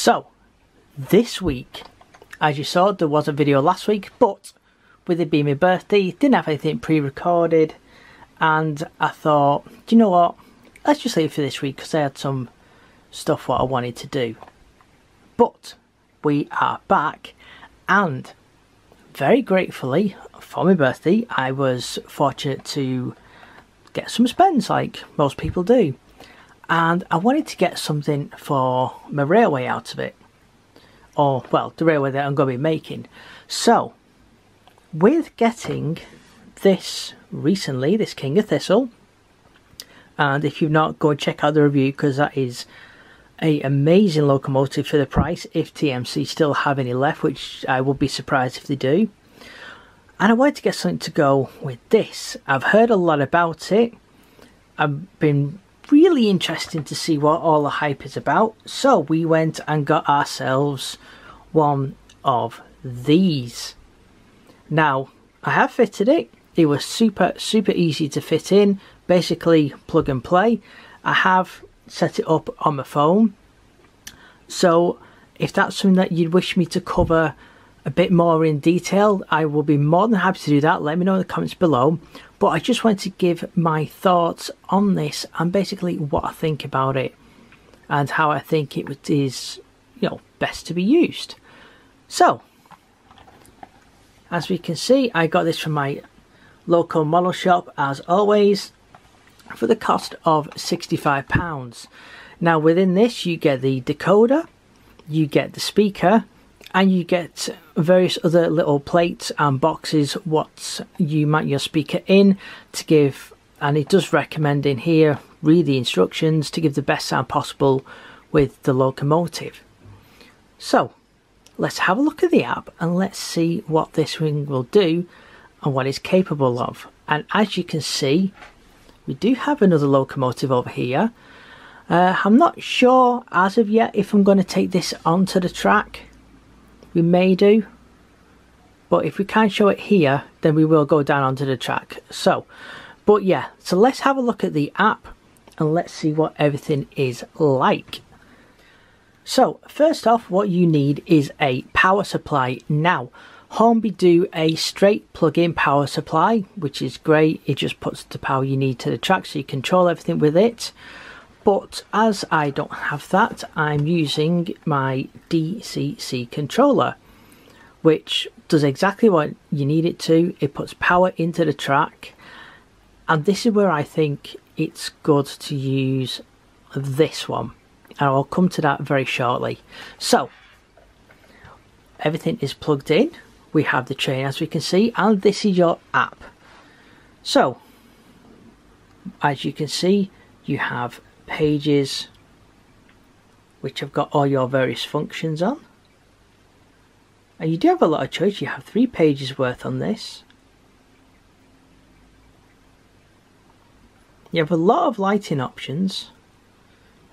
So this week, as you saw, there was a video last week, but with it being my birthday, didn't have anything pre-recorded, and I thought, do you know what, let's just leave it for this week because I had some stuff what I wanted to do. But we are back, and very gratefully for my birthday I was fortunate to get some spends like most people do, and I wanted to get something for my railway out of it, or well, the railway that I'm going to be making. So with getting this recently, this King of Thistle, and if you've not, go and check out the review because that is an amazing locomotive for the price, if TMC still have any left, which I would be surprised if they do. And I wanted to get something to go with this. I've heard a lot about it. I've been really interested to see what all the hype is about. So we went and got ourselves one of these. Now, I have fitted it. It was super easy to fit in. Basically plug and play. I have set it up on my phone. So if that's something that you'd wish me to cover a bit more in detail, I will be more than happy to do that. Let me know in the comments below. But I just wanted to give my thoughts on this and basically what I think about it and how I think it is, you know, best to be used. So as we can see, I got this from my local model shop as always for the cost of £65. Now within this you get the decoder, you get the speaker, and you get various other little plates and boxes what you mount your speaker in to give, and it does recommend in here, read the instructions to give the best sound possible with the locomotive. So let's have a look at the app and let's see what this thing will do and what it's capable of. And as you can see, we do have another locomotive over here. I'm not sure as of yet if I'm going to take this onto the track. We may do, but if we can't show it here, then we will go down onto the track. So, but yeah, so let's have a look at the app and let's see what everything is like. So first off, what you need is a power supply. Now Hornby do a straight plug-in power supply, which is great. It just puts the power you need to the track so you control everything with it. But as I don't have that, I'm using my DCC controller, which does exactly what you need it to. It puts power into the track, and this is where I think it's good to use this one, and I'll come to that very shortly. So everything is plugged in. We have the train as we can see, and this is your app. So as you can see, you have pages which have got all your various functions on, and you do have a lot of choice. You have 3 pages worth on this. You have a lot of lighting options.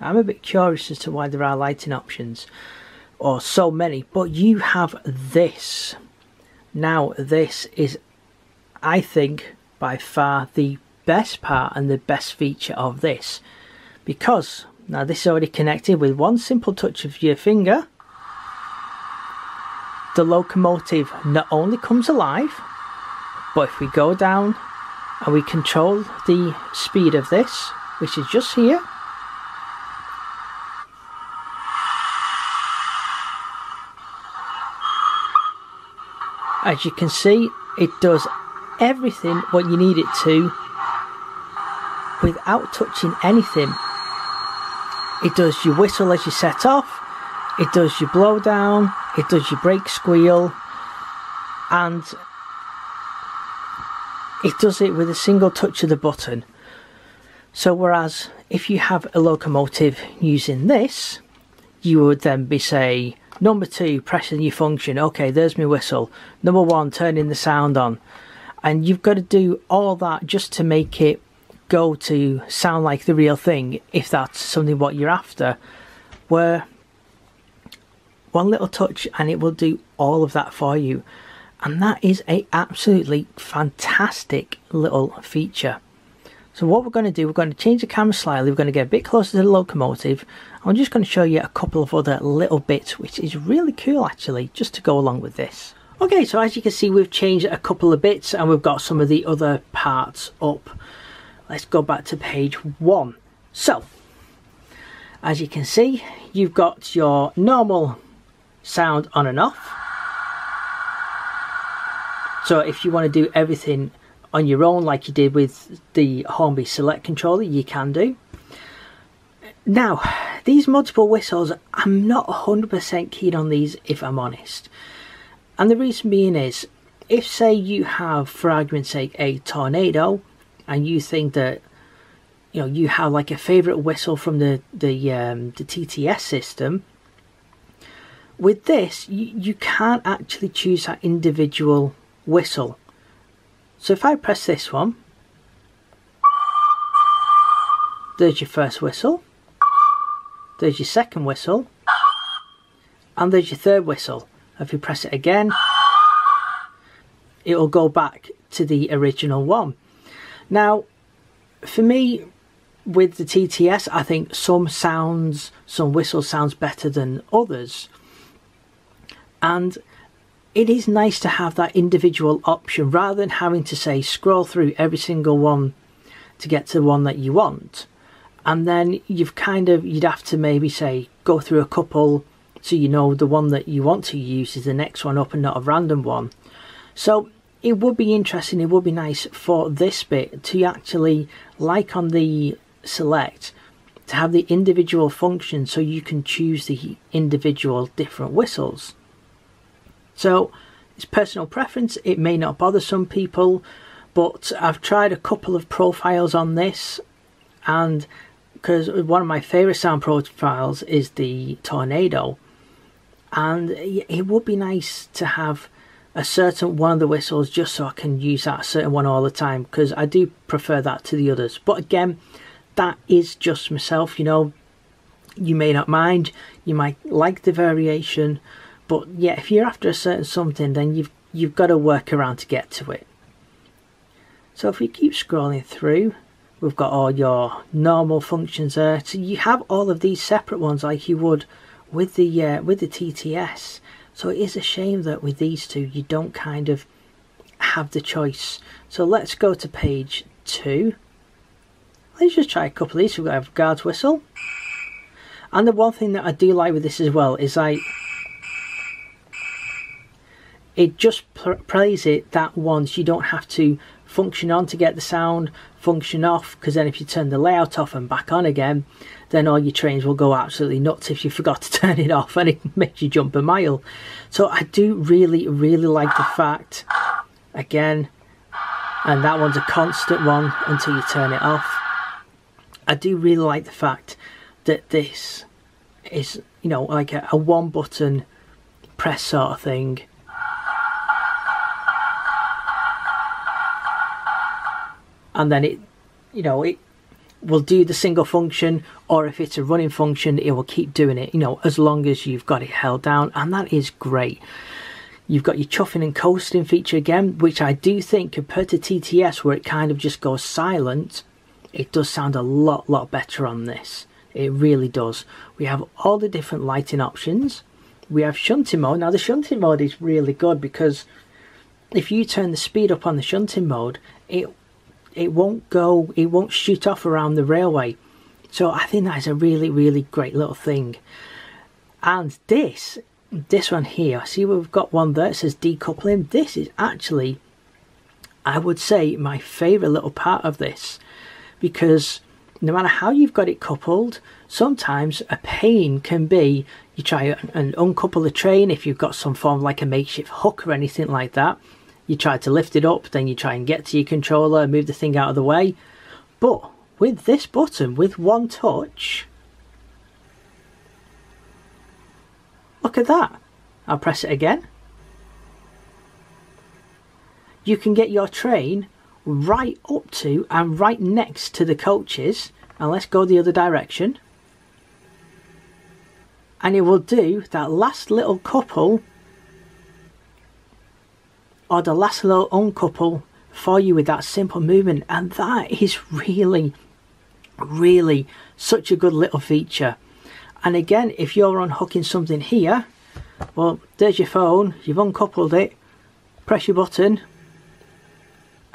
I'm a bit curious as to why there are lighting options, or so many, but you have this. Now this is, I think, by far the best part and the best feature of this, because now this is already connected with one simple touch of your finger. The locomotive not only comes alive, but if we go down and we control the speed of this, which is just here, as you can see, it does everything what you need it to without touching anything. It does your whistle as you set off, it does your blow down, it does your brake squeal, and it does it with a single touch of the button. So whereas if you have a locomotive using this, you would then be, say, number 2 pressing your function, okay, there's my whistle, number 1 turning the sound on, and you've got to do all that just to make it go to sound like the real thing, if that's something what you're after, where one little touch and it will do all of that for you. And that is a absolutely fantastic little feature. So what we're going to do, we're going to change the camera slightly, we're going to get a bit closer to the locomotive. I'm just going to show you a couple of other little bits, which is really cool actually, just to go along with this. Okay, so as you can see, we've changed a couple of bits and we've got some of the other parts up. Let's go back to page 1. So, as you can see, you've got your normal sound on and off. So if you want to do everything on your own like you did with the Hornby Select controller, you can do. Now, these multiple whistles, I'm not 100% keen on these, if I'm honest. And the reason being is, if say you have, for argument's sake, a tornado, and you think that, you know, you have like a favourite whistle from the TTS system, with this, you can't actually choose that individual whistle. So if I press this one, there's your first whistle, there's your second whistle, and there's your third whistle. If you press it again, it will go back to the original one. Now, for me, with the TTS, I think some whistles sounds better than others. And it is nice to have that individual option rather than having to say scroll through every single one to get to the one that you want. And then you'd have to maybe say go through a couple so you know the one that you want to use is the next one up and not a random one. So it would be interesting, it would be nice for this bit to actually, like on the Select, to have the individual function so you can choose the individual different whistles. So it's personal preference, it may not bother some people, but I've tried a couple of profiles on this, and because one of my favourite sound profiles is the Tornado, and it would be nice to have a certain one of the whistles just so I can use that certain one all the time, because I do prefer that to the others. But again, that is just myself, you know, you may not mind, you might like the variation, but yeah, if you're after a certain something, then you've got to work around to get to it. So if we keep scrolling through, we've got all your normal functions there. So you have all of these separate ones like you would with the TTS. So it is a shame that with these two you don't kind of have the choice. So let's go to page 2. Let's just try a couple of these. We've got a guard's whistle. And the one thing that I do like with this as well is it just plays it that once. You don't have to function on to get the sound, function off, because then if you turn the layout off and back on again, then all your trains will go absolutely nuts if you forgot to turn it off, and it makes you jump a mile. So I do really like the fact, again, and that one's a constant one until you turn it off. I do really like the fact that this is, you know, like a one button press sort of thing. And then it, you know, it will do the single function, or if it's a running function, it will keep doing it, you know, as long as you've got it held down, and that is great. You've got your chuffing and coasting feature again, which I do think compared to TTS, where it kind of just goes silent, it does sound a lot better on this. It really does. We have all the different lighting options. We have shunting mode. Now the shunting mode is really good because if you turn the speed up on the shunting mode, it won't shoot off around the railway. So I think that is a really great little thing. And this one here, see we've got one there that says decoupling. This is actually, I would say, my favourite little part of this, because no matter how you've got it coupled, sometimes a pain can be, you try and uncouple the train if you've got some form of like a makeshift hook or anything like that. You try to lift it up, then you try and get to your controller, move the thing out of the way. But with this button, with one touch, look at that. I'll press it again. You can get your train right up to and right next to the coaches. And let's go the other direction. And it will do that last little couple, or the last little uncouple for you with that simple movement, and that is really such a good little feature. And again, if you're unhooking something here, well, there's your phone, you've uncoupled it, press your button,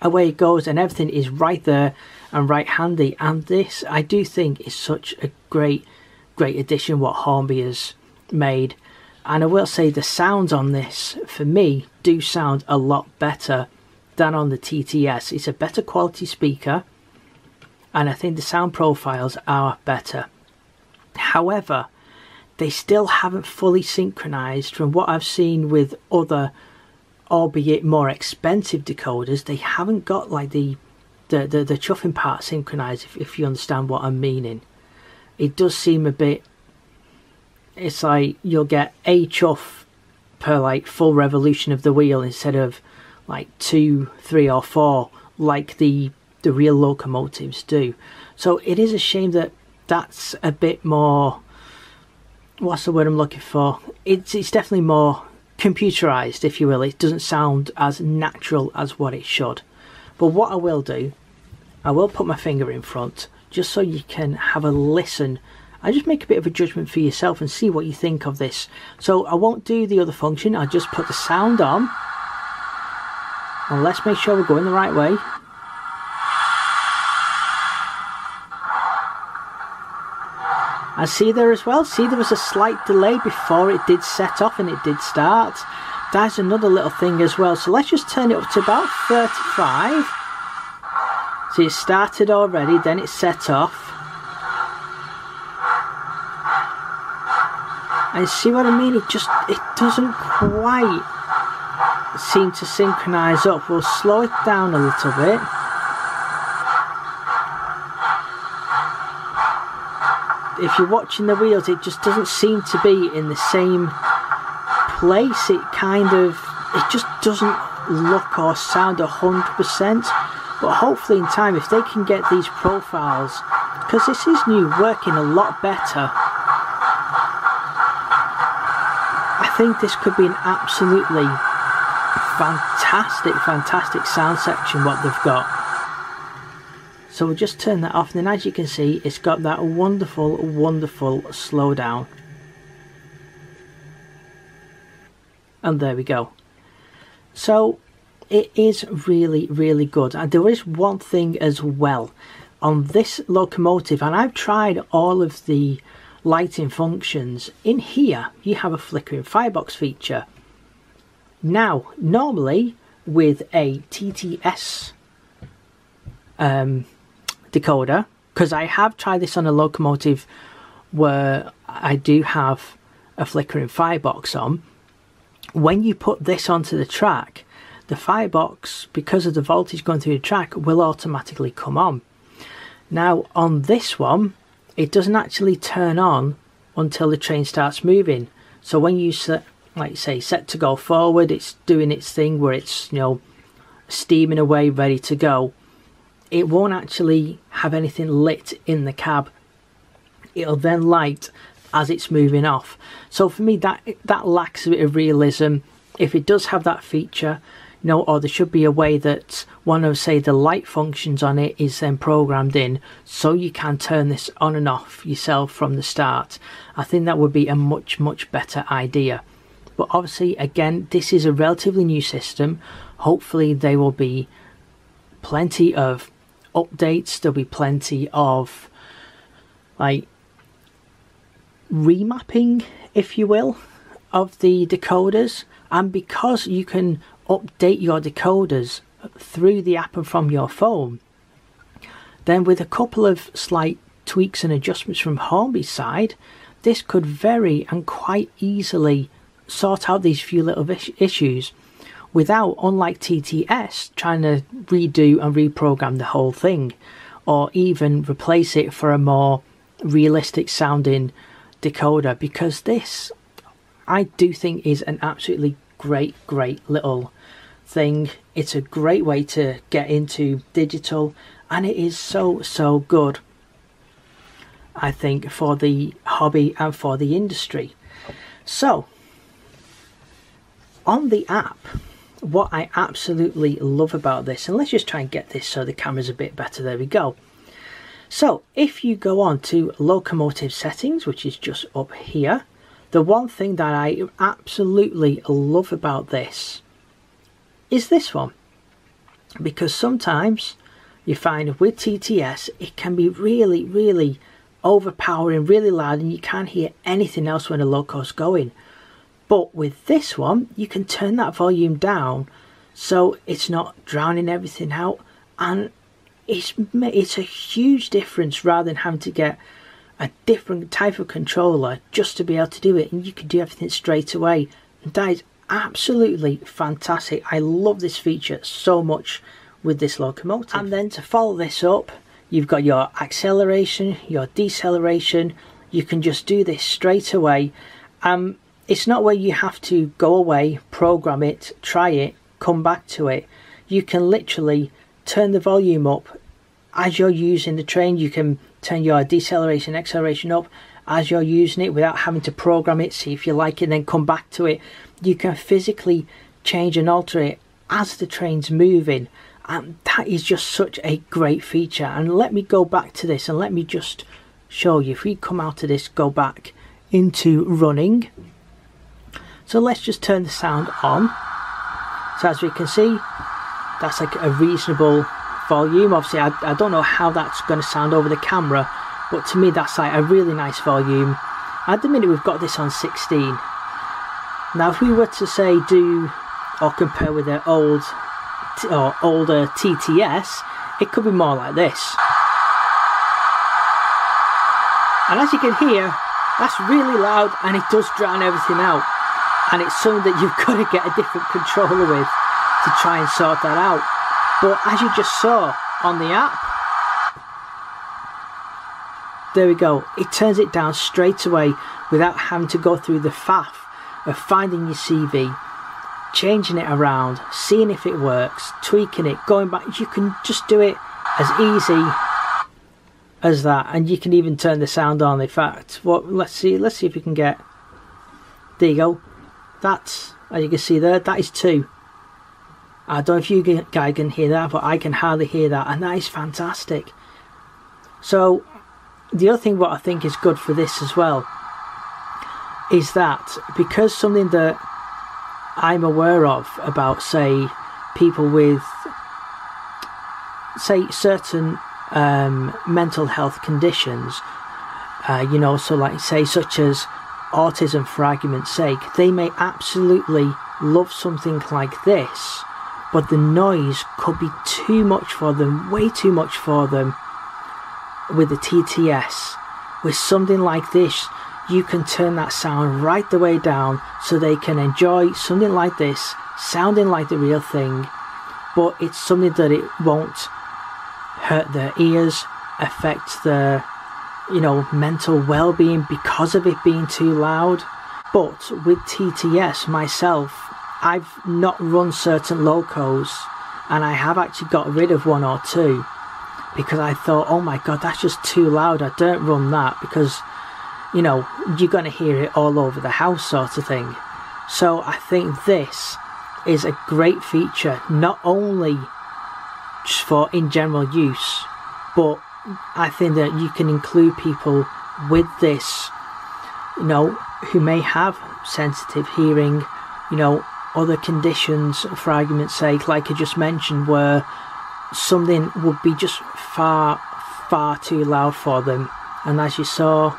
away it goes, and everything is right there and right handy. And this, I do think, is such a great addition what Hornby has made. And I will say the sounds on this, for me, do sound a lot better than on the TTS. It's a better quality speaker, and I think the sound profiles are better. However, they still haven't fully synchronized. From what I've seen with other, albeit more expensive decoders, they haven't got like the chuffing part synchronized, if you understand what I'm meaning. It does seem a bit, it's like you'll get a chuff per like full revolution of the wheel instead of like 2, 3 or 4 like the real locomotives do. So it is a shame that that's a bit more, what's the word I'm looking for, it's definitely more computerized, if you will. It doesn't sound as natural as what it should. But what I will do, I will put my finger in front just so you can have a listen and just make a bit of a judgment for yourself and see what you think of this. So I won't do the other function, I'll just put the sound on, and let's make sure we're going the right way. And see there as well, see there was a slight delay before it did set off and it did start. That's another little thing as well. So let's just turn it up to about 35. So it started already, then it set off. And see what I mean? It doesn't quite seem to synchronize up. We'll slow it down a little bit. If you're watching the wheels, it just doesn't seem to be in the same place. It just doesn't look or sound 100%. But hopefully in time, if they can get these profiles, because this is new, working a lot better, I think this could be an absolutely fantastic sound section what they've got. So we'll just turn that off, and then as you can see, it's got that wonderful slowdown. And there we go. So it is really good. And there is one thing as well on this locomotive, and I've tried all of the lighting functions. In here you have a flickering firebox feature. Now normally with a TTS decoder, because I have tried this on a locomotive where I do have a flickering firebox on, when you put this onto the track, the firebox, because of the voltage going through the track, will automatically come on. Now on this one, it doesn't actually turn on until the train starts moving. So when you set, like say, set to go forward, it's doing its thing where it's, you know, steaming away, ready to go. It won't actually have anything lit in the cab. It'll then light as it's moving off. So for me, that lacks a bit of realism. If it does have that feature, you know, or there should be a way that one of, say, the light functions on it is then programmed in, so you can turn this on and off yourself from the start. I think that would be a much better idea. But obviously, again, this is a relatively new system. Hopefully there will be plenty of updates, there'll be plenty of like remapping, if you will, of the decoders. And because you can update your decoders through the app and from your phone, then with a couple of slight tweaks and adjustments from Hornby's side, this could very and quite easily sort out these few little issues without, unlike TTS, trying to redo and reprogram the whole thing, or even replace it for a more realistic sounding decoder. Because this, I do think, is an absolutely great little thing. It's a great way to get into digital, and it is so good, I think, for the hobby and for the industry. So on the app, what I absolutely love about this, and let's just try and get this so the camera's a bit better, there we go. So if you go on to locomotive settings, which is just up here, the one thing that I absolutely love about this is this one, because sometimes you find with TTS it can be really overpowering, really loud, and you can't hear anything else when a loco's going. But with this one, you can turn that volume down so it's not drowning everything out, and it's a huge difference rather than having to get a different type of controller just to be able to do it, and you can do everything straight away. And that is absolutely fantastic. I love this feature so much with this locomotive. And then to follow this up, you've got your acceleration, your deceleration. You can just do this straight away. It's not where you have to go away, program it, try it, come back to it. You can literally turn the volume up as you're using the train. You can turn your deceleration, acceleration up as you're using it without having to program it, see if you like it, then come back to it. You can physically change and alter it as the train's moving, and that is just such a great feature. And let me go back to this and let me just show you. If we come out of this, go back into running. So let's just turn the sound on. So as we can see, that's like a reasonable volume. Obviously I don't know how that's going to sound over the camera, but to me that's like a really nice volume. At the minute we've got this on 16. Now if we were to say do or compare with the older TTS, it could be more like this. And as you can hear, that's really loud and it does drown everything out. And it's something that you've got to get a different controller with to try and sort that out. But as you just saw on the app, there we go, it turns it down straight away without having to go through the faff of finding your CV, changing it around, seeing if it works, tweaking it, going back. You can just do it as easy as that, and you can even turn the sound on. In fact, let's see if we can get, there you go. That's, as you can see there, that is 2. I don't know if you guys can hear that, but I can hardly hear that, and that is fantastic. So the other thing what I think is good for this as well is that because something that I'm aware of about, say, people with, say, certain mental health conditions, you know, so like say such as autism for argument's sake, they may absolutely love something like this, but the noise could be too much for them, way too much for them with the TTS. With something like this, you can turn that sound right the way down so they can enjoy something like this, sounding like the real thing, but it's something that it won't hurt their ears, affect their, you know, mental well-being because of it being too loud. But with TTS myself, I've not run certain locos, and I have actually got rid of 1 or 2 because I thought, oh my god, that's just too loud. I don't run that because, you know, you're going to hear it all over the house sort of thing. So I think this is a great feature, not only just for in general use, but I think that you can include people with this, you know, who may have sensitive hearing, you know, other conditions, for argument's sake, like I just mentioned, where something would be just far too loud for them. And as you saw,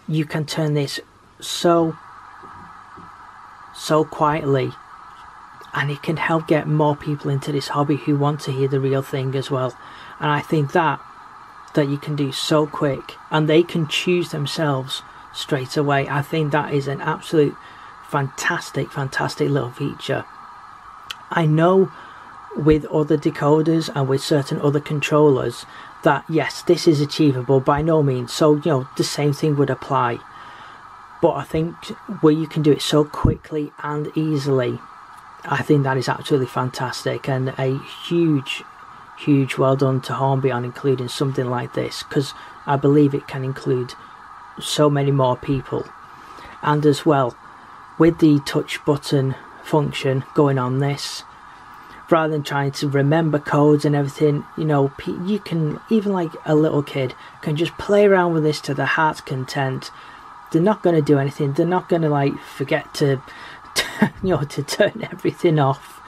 you can turn this so quietly, and it can help get more people into this hobby who want to hear the real thing as well. And I think that you can do so quick, and they can choose themselves straight away. I think that is an absolute fantastic little feature. I know with other decoders and with certain other controllers that yes, this is achievable by no means, so you know, the same thing would apply. But I think where you can do it so quickly and easily, I think that is absolutely fantastic, and a huge well done to Hornby on including something like this, because I believe it can include so many more people. And as well, with the touch button function going on this, rather than trying to remember codes and everything. You know, you can, even like a little kid can just play around with this to their heart's content. They're not going to do anything. They're not going to like forget to you know, to turn everything off.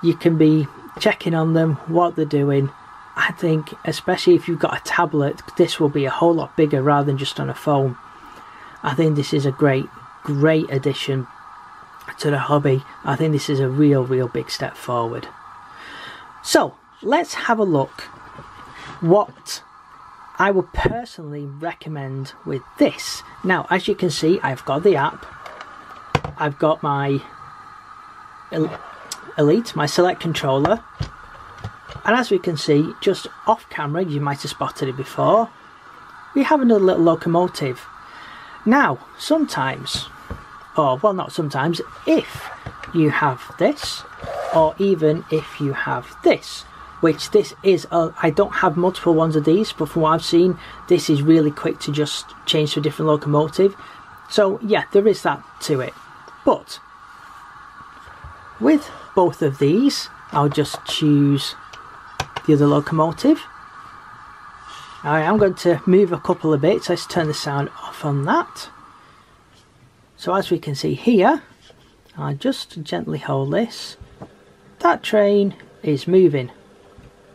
You can be checking on them, what they're doing. I think especially if you've got a tablet, this will be a whole lot bigger rather than just on a phone. I think this is a great addition to the hobby. I think this is a real big step forward. So let's have a look what I would personally recommend with this. Now, as you can see, I've got the app, I've got my Elite, my Select controller, and as we can see, just off camera, you might have spotted it before, we have another little locomotive. Now, sometimes, or well, not sometimes, if you have this, or even if you have this, which this is, I don't have multiple ones of these, but from what I've seen, this is really quick to just change to a different locomotive. So yeah, there is that to it. But with both of these, I'll just choose the other locomotive. I am going to move a couple of bits. Let's turn the sound off on that. So as we can see here, I'll just gently hold this. That train is moving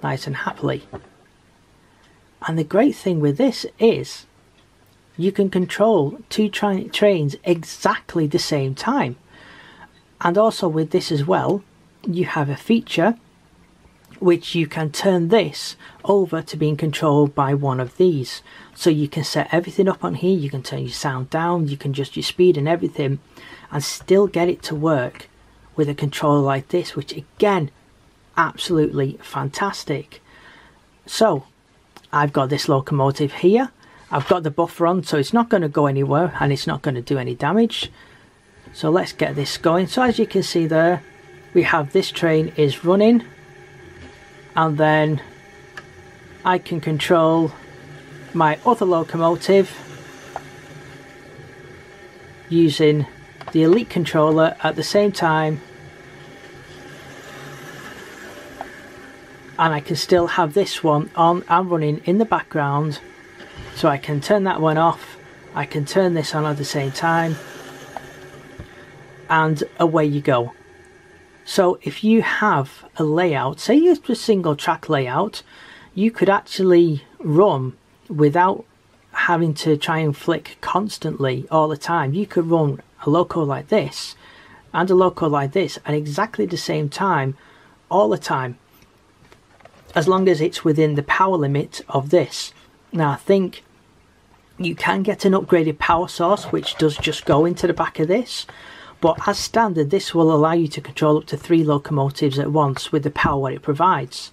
nice and happily. And the great thing with this is you can control two trains exactly the same time. And also with this as well, you have a feature which you can turn this over to being controlled by one of these. So you can set everything up on here, you can turn your sound down, you can adjust your speed and everything, and still get it to work with a controller like this, which again, absolutely fantastic. So I've got this locomotive here, I've got the buffer on, so it's not going to go anywhere and it's not going to do any damage. So let's get this going. So as you can see there, we have this train is running, and then I can control my other locomotive using the Elite controller at the same time, and I can still have this one on and running in the background, so I can turn that one off, I can turn this on at the same time, and away you go. So if you have a layout, say it's a single track layout, you could actually run without having to try and flick constantly all the time. You could run a loco like this and a loco like this at exactly the same time all the time, as long as it's within the power limit of this. Now I think you can get an upgraded power source which does just go into the back of this, but as standard this will allow you to control up to 3 locomotives at once with the power it provides.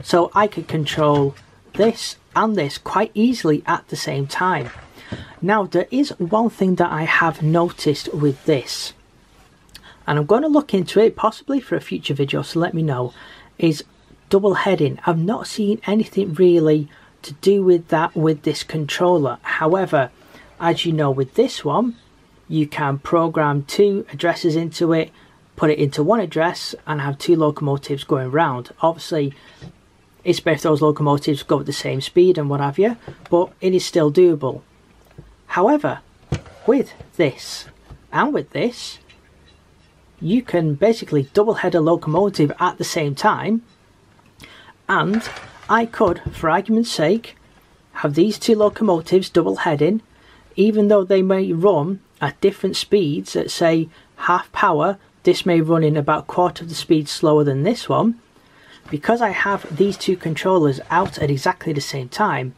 So I could control this and this quite easily at the same time. Now there is one thing that I have noticed with this, and I'm going to look into it possibly for a future video, so let me know, is double heading. I've not seen anything really to do with that with this controller. However, as you know, with this one you can program 2 addresses into it, put it into one address and have 2 locomotives going round. Obviously it's better if those locomotives go at the same speed and what have you, but it is still doable. However, with this and with this, you can basically double head a locomotive at the same time, and I could, for argument's sake, have these 2 locomotives double heading, even though they may run at different speeds. At say half power, this may run in about quarter of the speed slower than this one. Because I have these 2 controllers out at exactly the same time,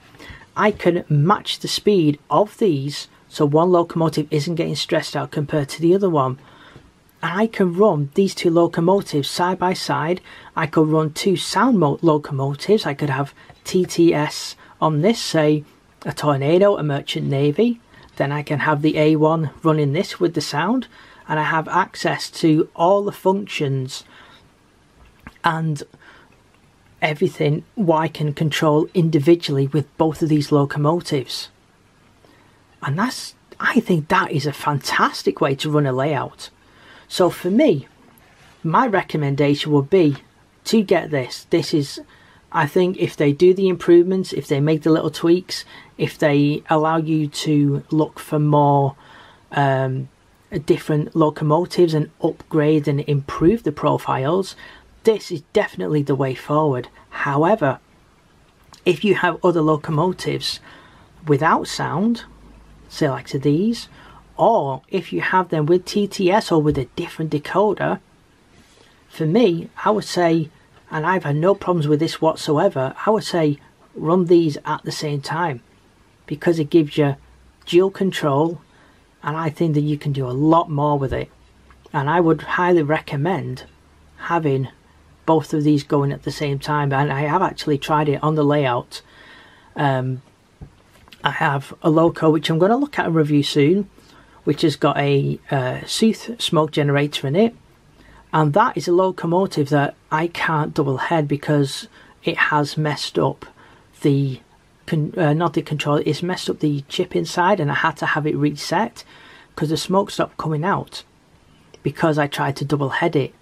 I can match the speed of these so one locomotive isn't getting stressed out compared to the other one. And I can run these 2 locomotives side by side. I could run 2 sound locomotives. I could have TTS on this, say a Tornado, a Merchant Navy. Then I can have the A1 running this with the sound, and I have access to all the functions and everything what I can control individually with both of these locomotives. And I think that is a fantastic way to run a layout. So for me, my recommendation would be to get this. This is, I think, if they do the improvements, if they make the little tweaks, if they allow you to look for more different locomotives and upgrade and improve the profiles, this is definitely the way forward. However, if you have other locomotives without sound, say like to these, or if you have them with TTS or with a different decoder, for me, I would say, and I've had no problems with this whatsoever, I would say run these at the same time, because it gives you dual control, and I think that you can do a lot more with it. And I would highly recommend having both of these going at the same time, and I have actually tried it on the layout. I have a loco which I'm going to look at and review soon, which has got a Sooth smoke generator in it, and that is a locomotive that I can't double head because it has messed up the not the controller, it's messed up the chip inside, and I had to have it reset because the smoke stopped coming out because I tried to double head it.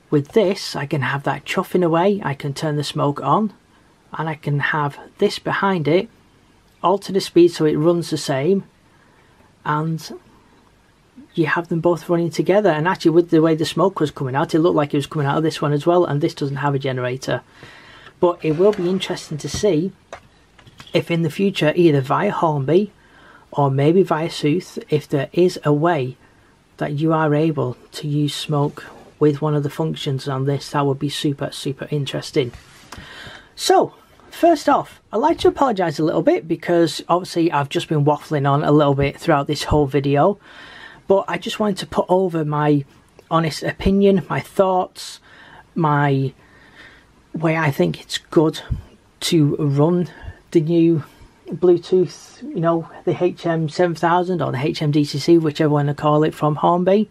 With this, I can have that chuffing away, I can turn the smoke on, and I can have this behind it, alter the speed so it runs the same, and you have them both running together. And actually, with the way the smoke was coming out, it looked like it was coming out of this one as well, and this doesn't have a generator. But it will be interesting to see if in the future, either via Hornby or maybe via Sooth, if there is a way that you are able to use smoke with one of the functions on this. That would be super interesting. So first off, I'd like to apologise a little bit because obviously I've just been waffling on a little bit throughout this whole video, but I just wanted to put over my honest opinion, my thoughts, my way I think it's good to run the new Bluetooth, you know, the HM 7000 or the HM DCC, whichever one to call it, from Hornby.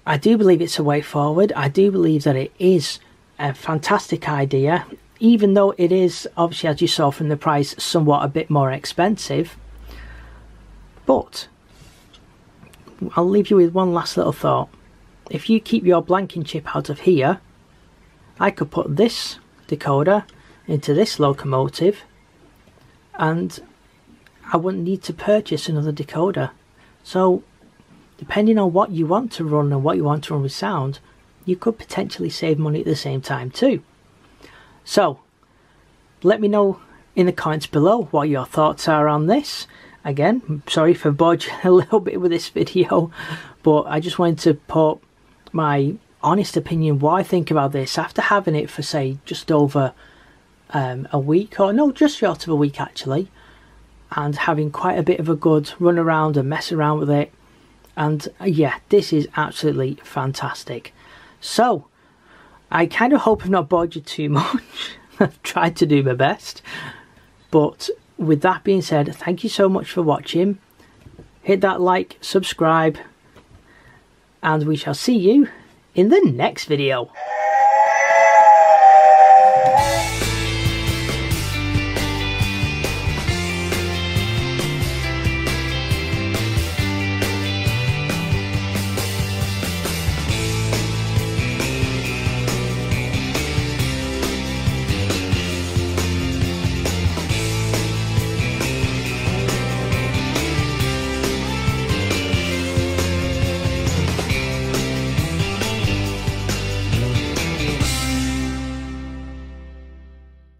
I do believe it's a way forward. I do believe that it is a fantastic idea, even though it is, obviously, as you saw from the price, somewhat a bit more expensive. But I'll leave you with one last little thought. If you keep your blanking chip out of here, I could put this decoder into this locomotive and I wouldn't need to purchase another decoder. So depending on what you want to run and what you want to run with sound, you could potentially save money at the same time too. So let me know in the comments below what your thoughts are on this. Again, I'm sorry for bored you a little bit with this video, but I just wanted to put my honest opinion, what I think about this after having it for, say, just over a week, or no, just short of a week actually, and having quite a bit of a good run around and mess around with it. And yeah, this is absolutely fantastic. So I kind of hope I've not bored you too much. I've tried to do my best, but with that being said, thank you so much for watching. Hit that like, subscribe, and we shall see you in the next video.